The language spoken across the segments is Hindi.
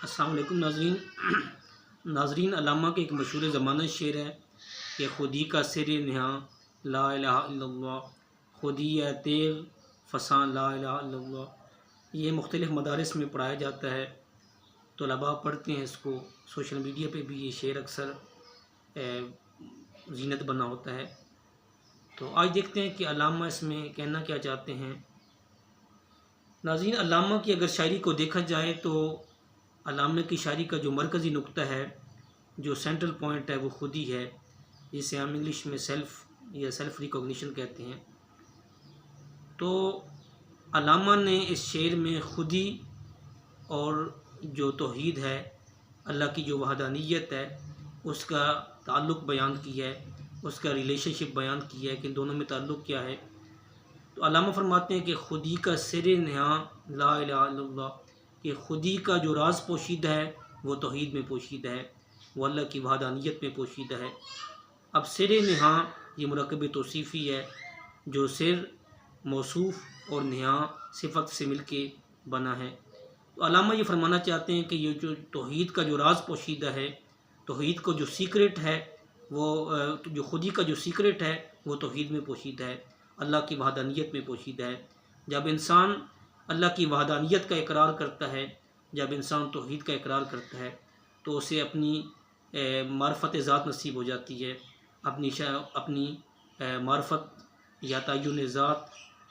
अस्सलाम वालेकुम नाज़रीन। नाज़रीन, अल्लामा के एक मशहूर ज़माना शेर है कि खुदी का सिर नहा ला इलाहा इल्लल्लाह, खुदी है तेग फसां ला इलाहा इल्लल्लाह। ये मुख्तलिफ़ मदारिस में पढ़ाया जाता है, तलबा पढ़ते हैं इसको। सोशल मीडिया पे भी ये शेर अक्सर ज़ीनत बना होता है। तो आज देखते हैं कि अल्लामा इसमें कहना क्या चाहते हैं। नाज़रीन, अल्लामा की अगर शायरी को देखा जाए तो अल्लामा की शायरी का जो मरकज़ी नुक्ता है, जो सेंट्रल पॉइंट है, वो खुद ही है, जिसे हम इंग्लिश में सेल्फ़ या सेल्फ़ रिकॉग्निशन कहते हैं। तो अल्लामा ने इस शेर में खुदी और जो तौहीद है, अल्लाह की जो वहदानियत है, उसका ताल्लुक़ बयान किया है, उसका रिलेशनशिप बयान किया है कि दोनों में ताल्लुक़ क्या है। तो अल्लामा फरमाते हैं कि खुदी का सिर नहा ला इलाहा इल्लल्लाह, कि खुदी का जो राज पोशीदा है वो तौहीद में पोशीदा है, वो अल्लाह की वहदानियत में पोशीदा है। अब सिर नहा ये मुरक्कब तौसीफ़ी है, जो सिर मौसूफ़ और नहा सिफ़त से मिलके बना है। तो अल्लामा ये फरमाना चाहते हैं कि ये जो तौहीद का जो राज पोशीदा है, तौहीद को जो सीक्रेट है, वो जो खुदी का जो सीक्रेट है वो तौहीद में पोशीदा है, अल्लाह की वहदानियत में पोशीदा है। जब इंसान अल्लाह की वहदानियत का इकरार करता है, जब इंसान तौहीद का इकरार करता है, तो उसे अपनी मार्फत ज़ात नसीब हो जाती है, अपनी मार्फत या तय्युन ज़ात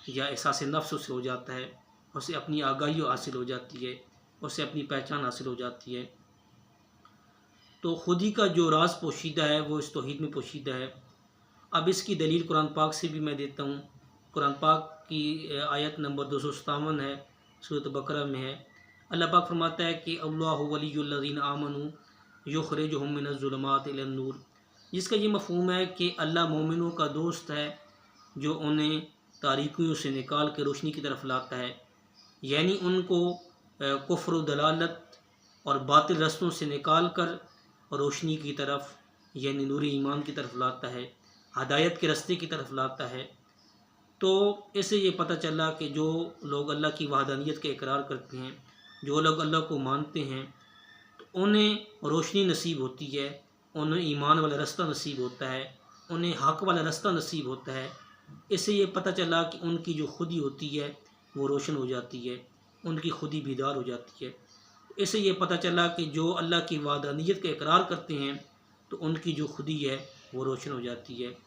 या एहसास नफ्स उसे हो जाता है, उसे अपनी आगाही हासिल हो जाती है, उसे अपनी पहचान हासिल हो जाती है। तो खुदी का जो राज पोशीदा है वो इस तौहीद में पोशीदा है। अब इसकी दलील कुरान पाक से भी मैं देता हूँ। कुरान पाक की आयत नंबर 257 है, सूरत बकरा में है। अल्लाह पाक फरमाता है कि अल्लाहु वलियुल्लज़ीना आमनू युखरिजुहुम मिनज़्ज़ुलुमात इलन-नूर, जिसका ये मफ़हूम है कि अल्लाह मोमिनों का दोस्त है जो उन्हें तारीकियों से निकाल के रोशनी की तरफ लाता है, यानी उनको कुफ्र व दलालत और बातिल रस्तों से निकाल कर रोशनी की तरफ यानी नूर ईमान की तरफ लाता है, हदायत के रास्ते की तरफ लाता है। तो इससे ये पता चला कि जो लोग अल्लाह की वहदानियत का इकरार करते हैं, जो लोग अल्लाह को मानते हैं, तो उन्हें रोशनी नसीब होती है, उन्हें ईमान वाला रास्ता नसीब होता है, उन्हें हक़ वाला रास्ता नसीब होता है। इससे ये पता चला कि उनकी जो खुदी होती है वो रोशन हो जाती है, उनकी खुदी बेदार हो जाती है। इससे ये पता चला कि जो अल्लाह की वहदानियत का इकरार करते हैं तो उनकी जो खुदी है वो रोशन हो जाती है।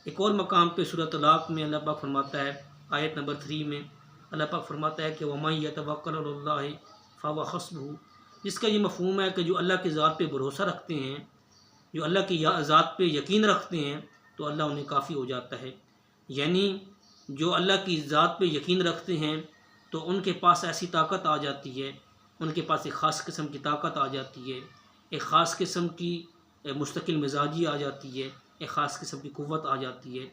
एक और मकाम पे सूरह तलाक़ में अल्लाह पाक फरमाता है, आयत नंबर 3 में अल्लाह पाक फरमाता है कि वमन यतवक्कल अलल्लाहि फहुव हस्बुहु, जिसका ये मफ़हूम है कि जो अल्लाह की ज़ात पे भरोसा रखते हैं, जो अल्लाह की ज़ात पे यकीन रखते हैं, तो अल्लाह उन्हें काफ़ी हो जाता है। यानी जो अल्लाह की ज़ात पे यकीन रखते हैं तो उनके पास ऐसी ताकत आ जाती है, उनके पास एक ख़ास किस्म की ताकत आ जाती है, एक ख़ास किस्म की मुस्तकिल मिजाजी आ जाती है, एक ख़ास किस्म की क़ुव्वत आ जाती है।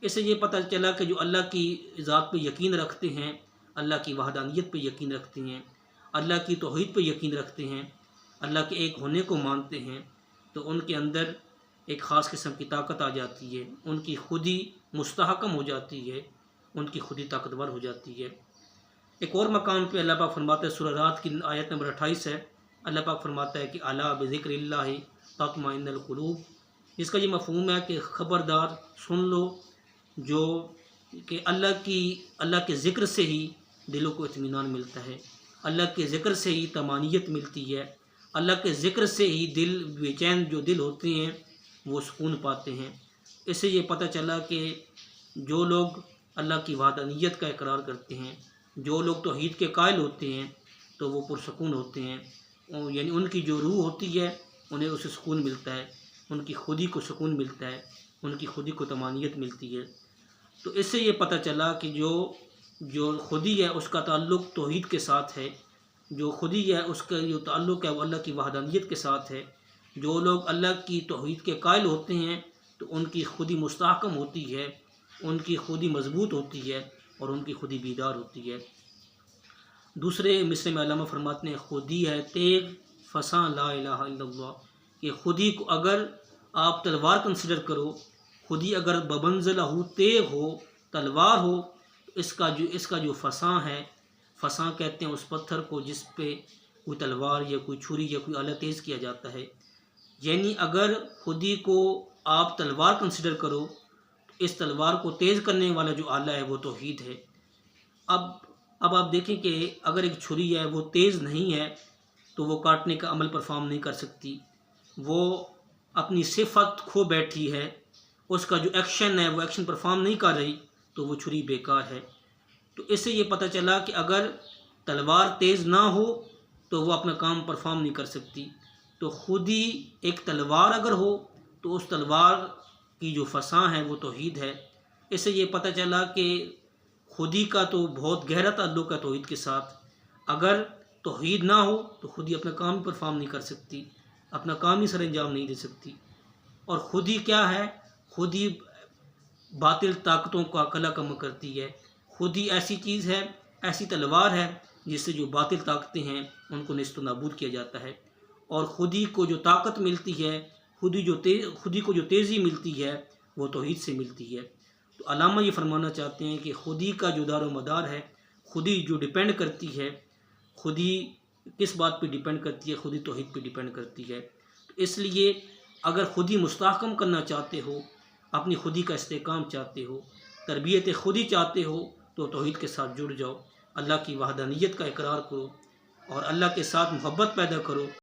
इससे ये पता चला कि जो अल्लाह की ज़ात पे यकीन रखते हैं, अल्लाह की वहदानियत पे यकीन रखते हैं, अल्लाह की तौहीद पे यकीन रखते हैं, अल्लाह के एक होने को मानते हैं, तो उनके अंदर एक ख़ास किस्म की ताकत आ जाती है, उनकी खुदी मुस्तहकम हो जाती है, उनकी खुदी ताकतवर हो जाती है। एक और मकाम पे अल्लाह पाक फरमाता है, सूरह रात की आयत नंबर 28 है, अल्लाह पाक फरमाता है कि अला बिज़िक्रिल्लाहि तत्मइन्नुल क़ुलूब, जिसका ये मफ़हूम है कि ख़बरदार सुन लो, जो कि अल्लाह के ज़िक्र से ही दिलों को इत्मीनान मिलता है, अल्लाह के ज़िक्र से ही तमानियत मिलती है, अल्लाह के ज़िक्र से ही दिल बेचैन जो दिल होते हैं वो सुकून पाते हैं। इससे ये पता चला कि जो लोग अल्लाह की वहदानियत का इकरार करते हैं, जो लोग तौहीद के कायल होते हैं, तो वो पुरसकून होते हैं, यानी उनकी जो रूह होती है उन्हें उसे सुकून मिलता है, उनकी खुदी को सुकून मिलता है, उनकी खुदी को तमानियत मिलती है। तो इससे ये पता चला कि जो खुदी है उसका ताल्लुक़ तौहीद के साथ है, जो खुदी है उसका जो ताल्लुक़ है वो अल्लाह की वहदानियत के साथ है। जो लोग अल्लाह की तौहीद के कायल होते हैं तो उनकी खुदी मुस्तहकम होती है, उनकी खुदी मजबूत होती है और उनकी खुदी बेदार होती है। दूसरे मिसरे में अल्लामा फरमाते हैं, खुदी है तेग फसां ला इलाहा इल्लल्लाह, कि खुदी को अगर आप तलवार कंसिडर करो, खुदी अगर बमंज़िलहु तेग हो, तलवार हो, तो इसका जो फसां है, फसां कहते हैं उस पत्थर को जिस पे कोई तलवार या कोई छुरी या कोई आला तेज़ किया जाता है। यानी अगर खुदी को आप तलवार कंसिडर करो तो इस तलवार को तेज़ करने वाला जो आला है वो तौहीद है। अब आप देखें कि अगर एक छुरी है वो तेज़ नहीं है तो वो काटने का अमल परफॉर्म नहीं कर सकती, वो अपनी सिफत खो बैठी है, उसका जो एक्शन है वो एक्शन परफॉर्म नहीं कर रही, तो वो छुरी बेकार है। तो इससे ये पता चला कि अगर तलवार तेज़ ना हो तो वो अपना काम परफॉर्म नहीं कर सकती। तो खुद ही एक तलवार अगर हो तो उस तलवार की जो फसा है वो तौहीद है। इससे ये पता चला कि खुदी का तो बहुत गहरा ताल्लुक़ है तौहीद के साथ। अगर तौहीद ना हो तो खुदी अपना काम परफॉर्म नहीं कर सकती, अपना काम ही सर अंजाम नहीं दे सकती। और खुदी क्या है, खुदी बातिल ताकतों का कला कम करती है। खुदी ऐसी चीज़ है, ऐसी तलवार है जिससे जो बातिल ताकतें हैं उनको नेस्त नाबूद किया जाता है। और खुदी को जो ताकत मिलती है, खुदी को जो तेज़ी मिलती है वो तौहीद से मिलती है। तो अल्लामा ये फरमाना चाहते हैं कि खुदी का जो दारो मदार है, खुदी जो डिपेंड करती है, खुदी किस बात पे डिपेंड करती है, खुदी तौहीद पे डिपेंड करती है। तो इसलिए अगर खुदी मुस्तहकम करना चाहते हो, अपनी खुदी का इस्तेकाम चाहते हो, तरबियत खुदी चाहते हो, तो तौहीद के साथ जुड़ जाओ, अल्लाह की वहदानियत का इकरार करो और अल्लाह के साथ मोहब्बत पैदा करो।